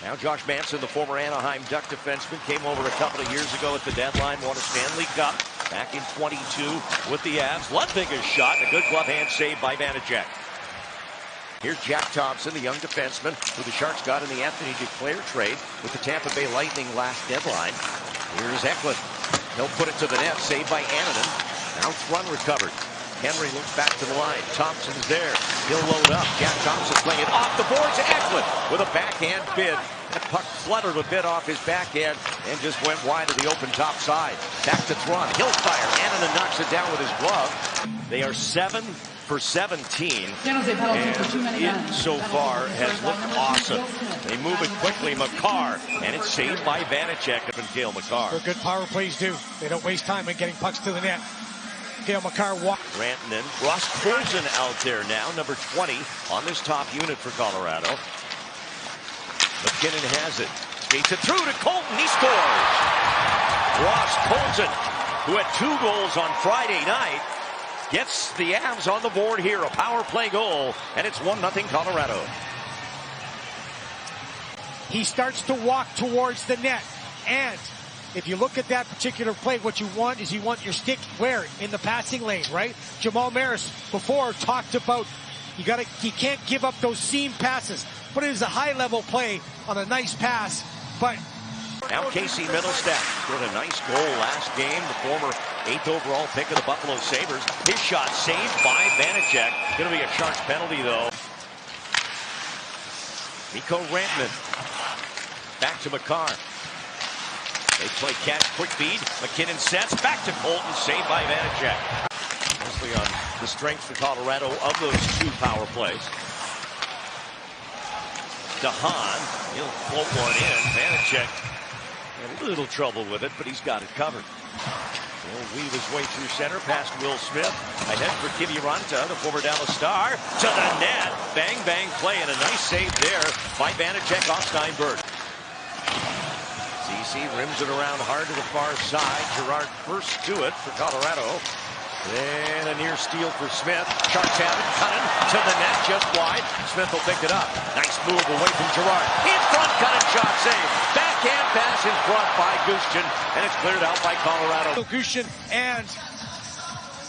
Now Josh Manson, the former Anaheim Duck defenseman, came over a couple of years ago at the deadline, won a Stanley Cup back in 22 with the Avs. Ludwig's shot, a good glove hand save by Vanacek. Here's Jack Thompson, the young defenseman who the Sharks got in the Anthony Duclair trade with the Tampa Bay Lightning last deadline. Here's Eklund. He'll put it to the net, saved by Annunen. Now Thrun recovered. Henry looks back to the line. Thompson's there. He'll load up. Jack Thompson playing it off the boards. Eklund with a backhand bid. That puck fluttered a bit off his backhand and just went wide to the open top side. Back to Thrun. He'll fire. Annunen knocks it down with his glove. They are 7 for 17. And it so far has looked awesome. They move it quickly. Makar. And it's saved by Vanacek and Cale Makar. What good power plays do. They don't waste time in getting pucks to the net. Cale Makar walk. Rantanen. Ross Colson out there now, number 20 on this top unit for Colorado. McKinnon has it. Skates it through to Colton. He scores. Ross Colson, who had 2 goals on Friday night, gets the Avs on the board here. A power play goal, and it's 1-0 Colorado. He starts to walk towards the net, and if you look at that particular play, what you want is you want your stick where? In the passing lane, right? Jamal Maris before talked about you can't give up those seam passes. But it is a high-level play on a nice pass. But now Casey Middlestat scored a nice goal last game. The former 8th overall pick of the Buffalo Sabres. His shot saved by Vanacek. Going to be a Sharks penalty, though. Mikko Rantanen. Back to Makar. They play catch, quick feed. McKinnon sets. Back to Colton. Saved by Vanacek. Mostly on the strength for Colorado of those 2 power plays. DeHaan, he'll float one in. Vanacek had a little trouble with it, but he's got it covered. He'll weave his way through center past Will Smith. Ahead for Kiviranta, the former Dallas Star, to the net. Bang, bang play, and a nice save there by Vanacek off Steinberg. CC rims it around hard to the far side. Girard first to it for Colorado. And a near steal for Smith. Sharks have it. Cunnin to the net, just wide. Smith will pick it up. Nice move away from Girard. In front, Cunnin shot save. Backhand pass in front by Gushchin, and it's cleared out by Colorado. Gushchin and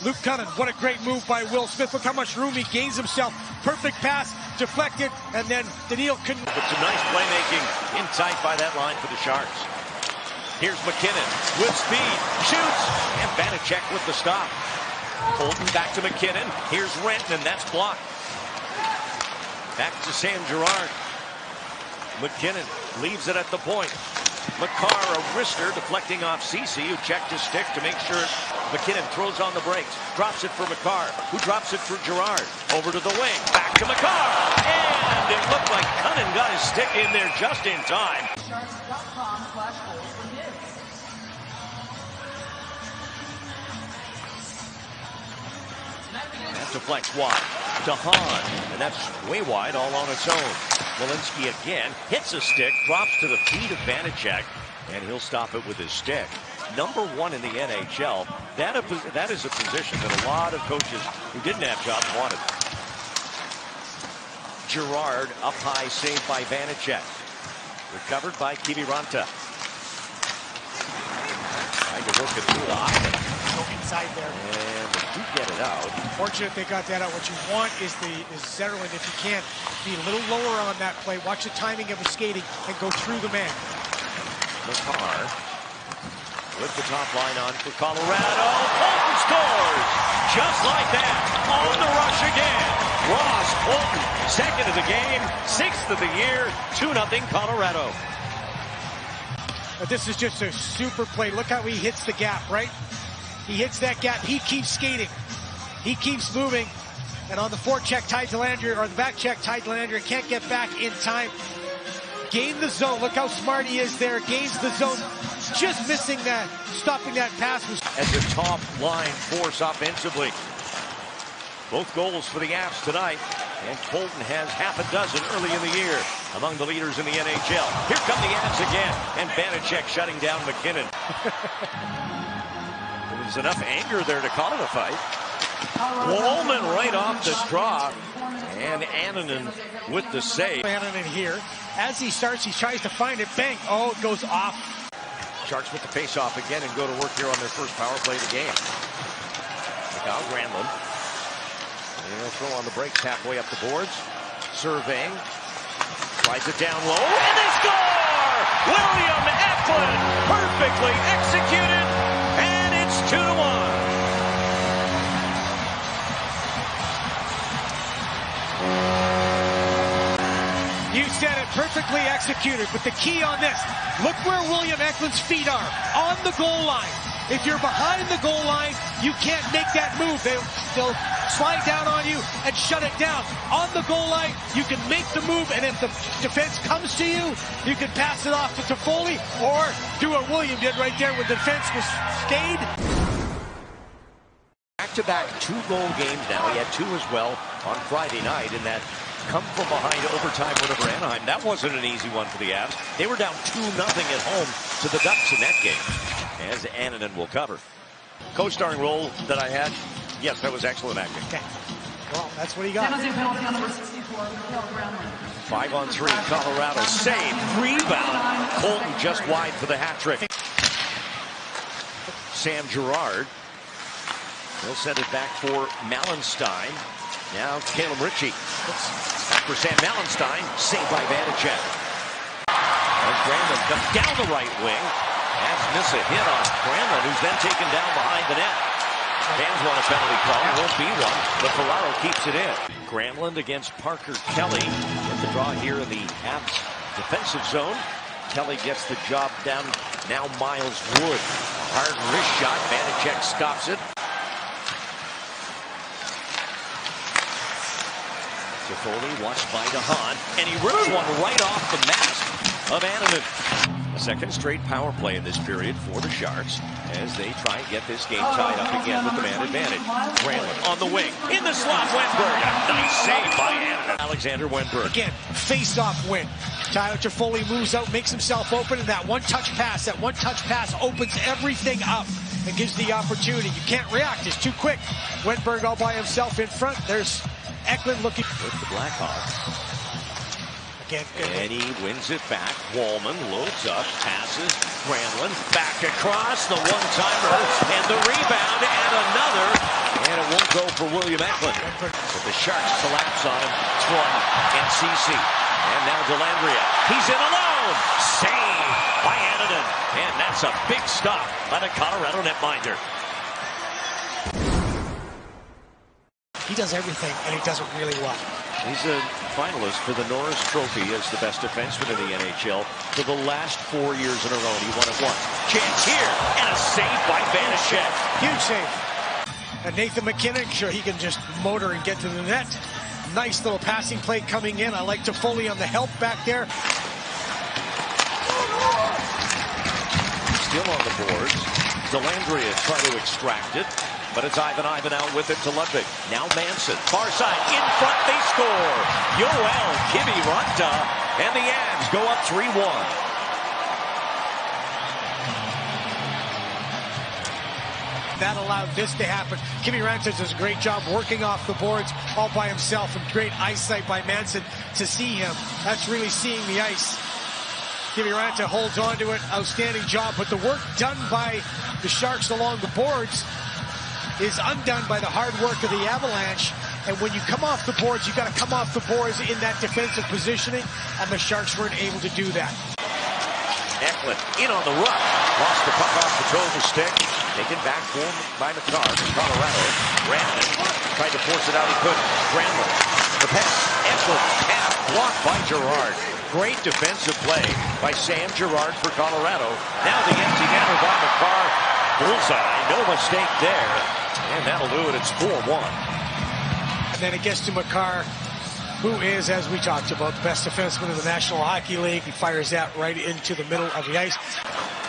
Luke Cunnin. What a great move by Will Smith. Look how much room he gains himself. Perfect pass, deflected, and then Daniil couldn't. But some nice playmaking in tight by that line for the Sharks. Here's McKinnon with speed, shoots, and Vanacek with the stop. Colton back to McKinnon. Here's Rantanen. That's blocked. Back to Sam Girard. McKinnon leaves it at the point. Makar, a wrister, deflecting off CC, who checked his stick to make sure. McKinnon throws on the brakes. Drops it for Makar, who drops it for Girard. Over to the wing. Back to Makar. And it looked like Cunnin got his stick in there just in time. Deflects wide. DeHaan, and that's way wide all on its own. Walensky again hits a stick, drops to the feet of Vanacek, and he'll stop it with his stick. Number 1 in the NHL. That is a position that a lot of coaches who didn't have jobs wanted. Girard up high, saved by Vanacek. Recovered by Kiviranta. Trying to work it through the offense. Go inside there. And they do get it out. Fortunate they got that out. What you want is Zetterlund, if you can, be a little lower on that play. Watch the timing of his skating and go through the man. Makar with the top line on for Colorado. Colton scores! Just like that. On the rush again. Ross Colton, 2nd of the game, 6th of the year. 2-0 Colorado. But this is just a super play. Look how he hits the gap, right? He hits that gap. He keeps skating. He keeps moving. And on the forecheck, tied to Landry, or the back check, tied to Landry. Can't get back in time. Gain the zone. Look how smart he is there. Gains the zone. Just missing that. Stopping that pass. As a top line force offensively. Both goals for the Avs tonight. And Colton has half a dozen early in the year among the leaders in the NHL. Here come the Avs again. And Vanacek shutting down McKinnon. There's enough anger there to call it a fight. Wallman right off the draw. And Annunen with the save. Annunen here. As he starts, he tries to find it. Bang. Oh, it goes off. Sharks with the face-off again and go to work here on their first power play of the game. Now Granlund. They'll throw on the brakes halfway up the boards. Surveying. Slides it down low. And they score! William Eklund perfectly executed. And it's 2-1. You said it, perfectly executed. But the key on this, look where William Eklund's feet are, on the goal line. If you're behind the goal line, you can't make that move. They'll slide down on you and shut it down. On the goal line, you can make the move, and if the defense comes to you, you can pass it off to Toffoli or do what William did right there when the defense was stayed. Back-to-back 2-goal games now. He had 2 as well on Friday night in that come-from-behind overtime win over Anaheim. That wasn't an easy one for the Avs. They were down 2-0 at home to the Ducks in that game, as Annunen will cover. Co-starring role that I had, yes, that was excellent acting. Okay. Well, that's what he got. 5-on-3, Colorado save, rebound. Colton just wide for the hat trick. Sam Girard. He'll send it back for Malenstein. Now Caleb Ritchie. Back for Sam Malenstein. Saved by Vanacek. As Granlund comes down the right wing. As miss a hit on Granlund, who's then taken down behind the net. Fans want a penalty call. Won't be one, but Ferraro keeps it in. Granlund against Parker Kelly. With the draw here in the Avs defensive zone. Kelly gets the job done. Now Miles Wood. Hard wrist shot. Vanacek stops it. Toffoli watched by DeHaan, and he rips one right off the mask of Annunen. A second straight power play in this period for the Sharks as they try and get this game tied up again with the man advantage. Granlund on the wing, in the slot, Wenberg. A nice save by Annunen. Alexander Wenberg. Again, face-off win. Tyler Toffoli moves out, makes himself open, and that one-touch pass opens everything up and gives the opportunity. You can't react, it's too quick. Wenberg all by himself in front. There's Eklund looking with the Blackhawks. Again, and he wins it back. Wallman loads up, passes. Granlund back across the one-timer and the rebound and another. And it won't go for William Eklund. But the Sharks collapse on him from NCC. And now Dellandrea. He's in alone. Save by Annunen. And that's a big stop by the Colorado netminder. He does everything, and he does it really well. He's a finalist for the Norris Trophy as the best defenseman in the NHL for the last 4 years in a row. He won it once. Chance here, and a save by Vanacek. Huge save. And Nathan McKinnon, sure, he can just motor and get to the net. Nice little passing play coming in. I like Toffoli on the help back there. Still on the boards. Dellandrea trying to extract it. But it's Ivan out with it to Ludwig. Now Manson, far side, in front, they score. Yoel Kiviranta, and the Avs go up 3-1. That allowed this to happen. Kiviranta does a great job working off the boards all by himself, and great eyesight by Manson to see him. That's really seeing the ice. Kiviranta holds on to it, outstanding job, but the work done by the Sharks along the boards is undone by the hard work of the Avalanche. And when you come off the boards, you got to come off the boards in that defensive positioning, and the Sharks weren't able to do that. Eklund in on the run, lost the puck off the toe of the stick, taken back by McCarr from Colorado. Granlund tried to force it out, he couldn't. Granlund, the pass, Eklund, pass blocked by Girard. Great defensive play by Sam Girard for Colorado. Now the empty netter by McCarr. Bullseye, no mistake there. And that'll do it. It's 4-1. And then it gets to McCarr, who is, as we talked about, the best defenseman in the National Hockey League. He fires that right into the middle of the ice.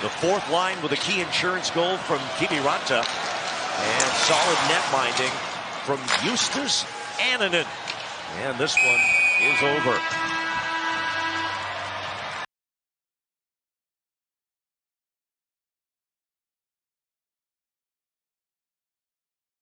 The fourth line with a key insurance goal from Kiviranta. And solid net minding from Eustace Annunen. And this one is over.